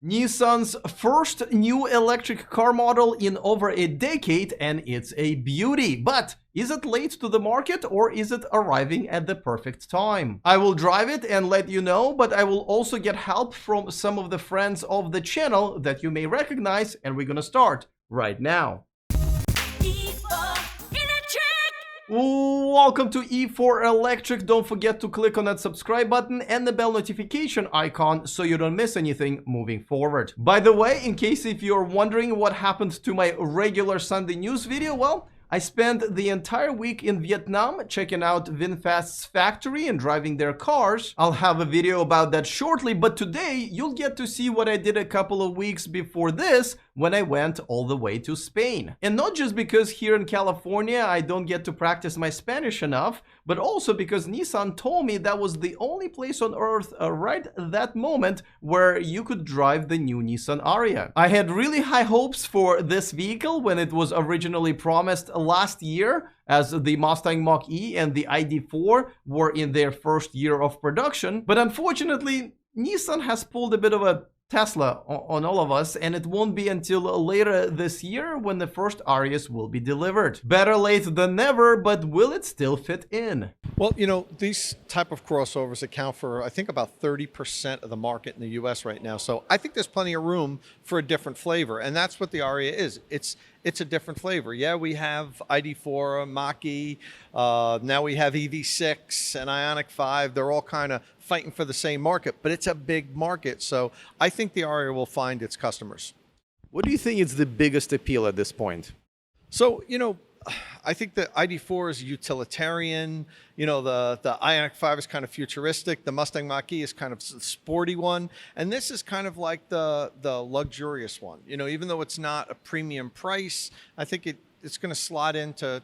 Nissan's first new electric car model in over a decade, and it's a beauty. But is it late to the market, or is it arriving at the perfect time? I will drive it and let you know, but I will also get help from some of the friends of the channel that you may recognize, and we're gonna start right now. Welcome to E4 Electric. Don't forget to click on that subscribe button and the bell notification icon so you don't miss anything moving forward. By the way, in case if you're wondering what happened to my regular Sunday news video, well, I spent the entire week in Vietnam checking out VinFast's factory and driving their cars. I'll have a video about that shortly, but today you'll get to see what I did a couple of weeks before this when I went all the way to Spain. And not just because here in California I don't get to practice my Spanish enough, but also because Nissan told me that was the only place on earth right at that moment where you could drive the new Nissan Ariya. I had really high hopes for this vehicle when it was originally promised last year, as the Mustang Mach-E and the ID.4 were in their first year of production. But unfortunately, Nissan has pulled a bit of a Tesla on all of us, and it won't be until later this year when the first Arias will be delivered. Better late than never, but will it still fit in? Well, you know, these type of crossovers account for, I think, about 30% of the market in the US right now. So I think there's plenty of room for a different flavor, and that's what the Ariya is. It's a different flavor. Yeah, we have ID.4, Mach-E, now we have EV6 and Ioniq 5. They're all kind of fighting for the same market, but it's a big market. So I think the Ariya will find its customers. What do you think is the biggest appeal at this point? So, you know, I think the ID.4 is utilitarian. You know, the Ioniq 5 is kind of futuristic. The Mustang Mach-E is kind of a sporty one. And this is kind of like the luxurious one. You know, even though it's not a premium price, I think it's going to slot into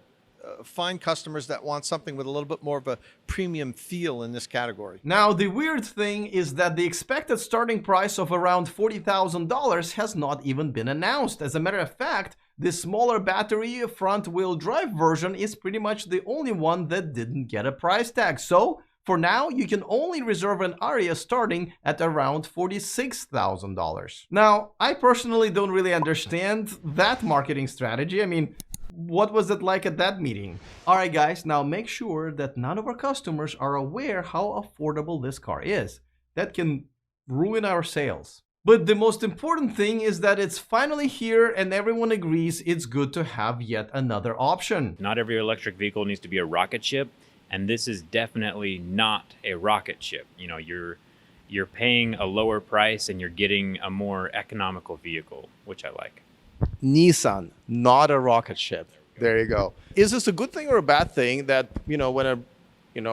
find customers that want something with a little bit more of a premium feel in this category. Now, the weird thing is that the expected starting price of around $40,000 has not even been announced. As a matter of fact, the smaller battery front-wheel drive version is pretty much the only one that didn't get a price tag. So, for now, you can only reserve an Ariya starting at around $46,000. Now, I personally don't really understand that marketing strategy. I mean, what was it like at that meeting? Alright guys, now make sure that none of our customers are aware how affordable this car is. That can ruin our sales. But the most important thing is that it's finally here and everyone agrees it's good to have yet another option. Not every electric vehicle needs to be a rocket ship, and this is definitely not a rocket ship. You know, you're paying a lower price and you're getting a more economical vehicle, which I like. Nissan, not a rocket ship. There you go. Is this a good thing or a bad thing that, you know, when a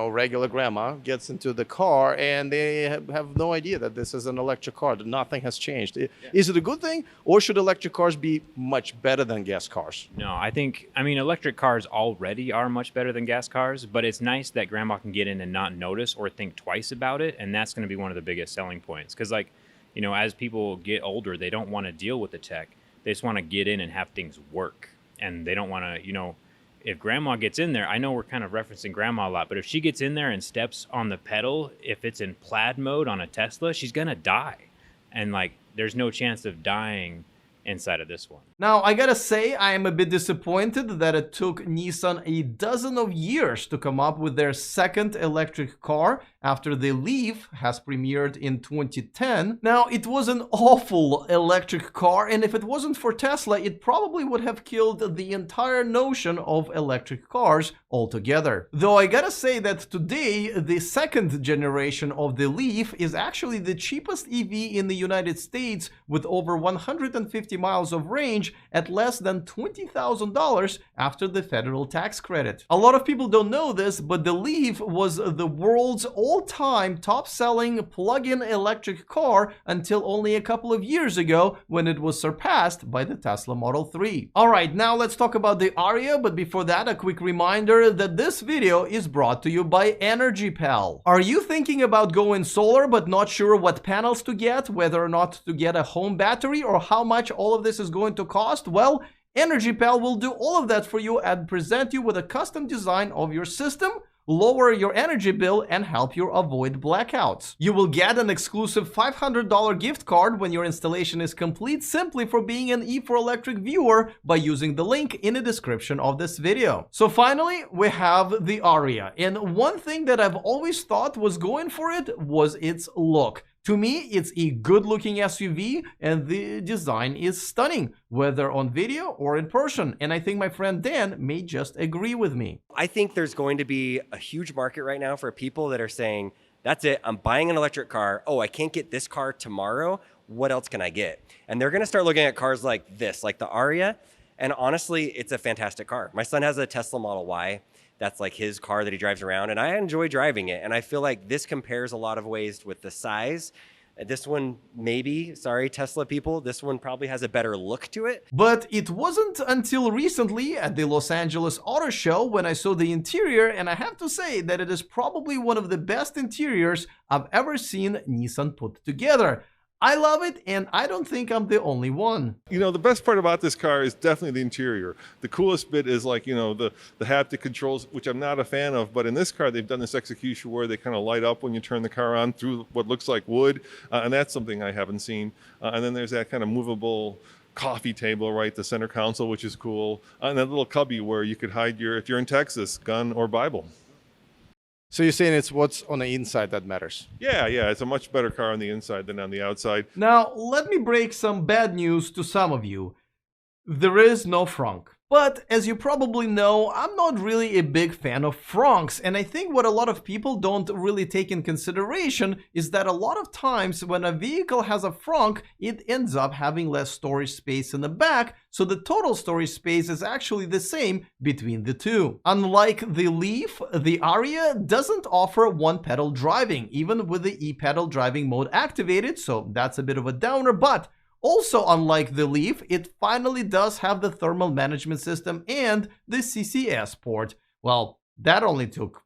regular grandma gets into the car and they have no idea that this is an electric car, that nothing has changed? Yeah. Is it a good thing, or should electric cars be much better than gas cars? No, I mean, electric cars already are much better than gas cars, but it's nice that grandma can get in and not notice or think twice about it, and that's going to be one of the biggest selling points. Because, like, you know, as people get older, they don't want to deal with the tech. They just want to get in and have things work. And they don't want to, you know, if grandma gets in there, I know we're kind of referencing grandma a lot, but if she gets in there and steps on the pedal, if it's in plaid mode on a Tesla, she's going to die. And like, there's no chance of dying inside of this one. Now, I gotta say, I am a bit disappointed that it took Nissan a dozen of years to come up with their second electric car after the Leaf has premiered in 2010. Now, it was an awful electric car, and if it wasn't for Tesla, it probably would have killed the entire notion of electric cars altogether. Though I gotta say that today, the second generation of the Leaf is actually the cheapest EV in the United States, with over 150 miles of range at less than $20,000 after the federal tax credit. A lot of people don't know this, but the Leaf was the world's all-time top-selling plug-in electric car until only a couple of years ago, when it was surpassed by the Tesla Model 3. Alright, now let's talk about the Ariya, but before that, a quick reminder that this video is brought to you by EnergyPal. Are you thinking about going solar but not sure what panels to get, whether or not to get a home battery, or how much all of this is going to cost? Well, EnergyPal will do all of that for you and present you with a custom design of your system, lower your energy bill, and help you avoid blackouts. You will get an exclusive $500 gift card when your installation is complete simply for being an E4Electric viewer by using the link in the description of this video. So finally, we have the Ariya, and one thing that I've always thought was going for it was its look. To me, it's a good-looking SUV, and the design is stunning, whether on video or in person. And I think my friend Dan may just agree with me. I think there's going to be a huge market right now for people that are saying, that's it, I'm buying an electric car. Oh, I can't get this car tomorrow. What else can I get? And they're going to start looking at cars like this, like the Ariya. And honestly, it's a fantastic car. My son has a Tesla Model Y. That's like his car that he drives around, and I enjoy driving it. And I feel like this compares a lot of ways with the size. This one, maybe, sorry, Tesla people, this one probably has a better look to it. But it wasn't until recently at the Los Angeles Auto Show when I saw the interior, and I have to say that it is probably one of the best interiors I've ever seen Nissan put together. I love it, and I don't think I'm the only one. You know, the best part about this car is definitely the interior. The coolest bit is like, you know, the haptic controls, which I'm not a fan of, but in this car, they've done this execution where they kind of light up when you turn the car on through what looks like wood, and that's something I haven't seen. And then there's that kind of movable coffee table, right, the center console, which is cool, and that little cubby where you could hide your, if you're in Texas, gun or Bible. So you're saying it's what's on the inside that matters? Yeah, it's a much better car on the inside than on the outside. Now, let me break some bad news to some of you. There is no frunk. But as you probably know, I'm not really a big fan of frunks, and I think what a lot of people don't really take in consideration is that a lot of times when a vehicle has a frunk, it ends up having less storage space in the back, so the total storage space is actually the same between the two. Unlike the Leaf, the Ariya doesn't offer one-pedal driving, even with the e-pedal driving mode activated, so that's a bit of a downer, but also, unlike the Leaf, it finally does have the thermal management system and the CCS port. Well, that only took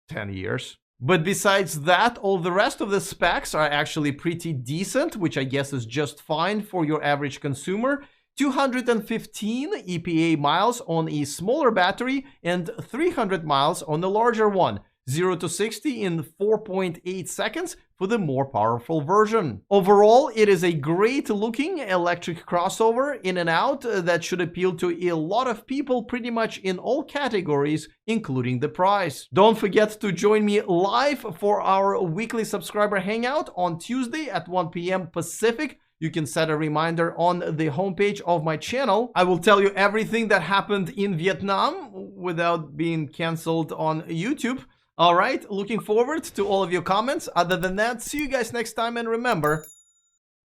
10 years. But besides that, all the rest of the specs are actually pretty decent, which I guess is just fine for your average consumer. 215 EPA miles on a smaller battery and 300 miles on the larger one. 0 to 60 in 4.8 seconds for the more powerful version. Overall, it is a great looking electric crossover in and out that should appeal to a lot of people pretty much in all categories, including the price. Don't forget to join me live for our weekly subscriber hangout on Tuesday at 1 p.m. Pacific. You can set a reminder on the homepage of my channel. I will tell you everything that happened in Vietnam without being canceled on YouTube. All right, looking forward to all of your comments. Other than that, see you guys next time, and remember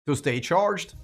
to stay charged.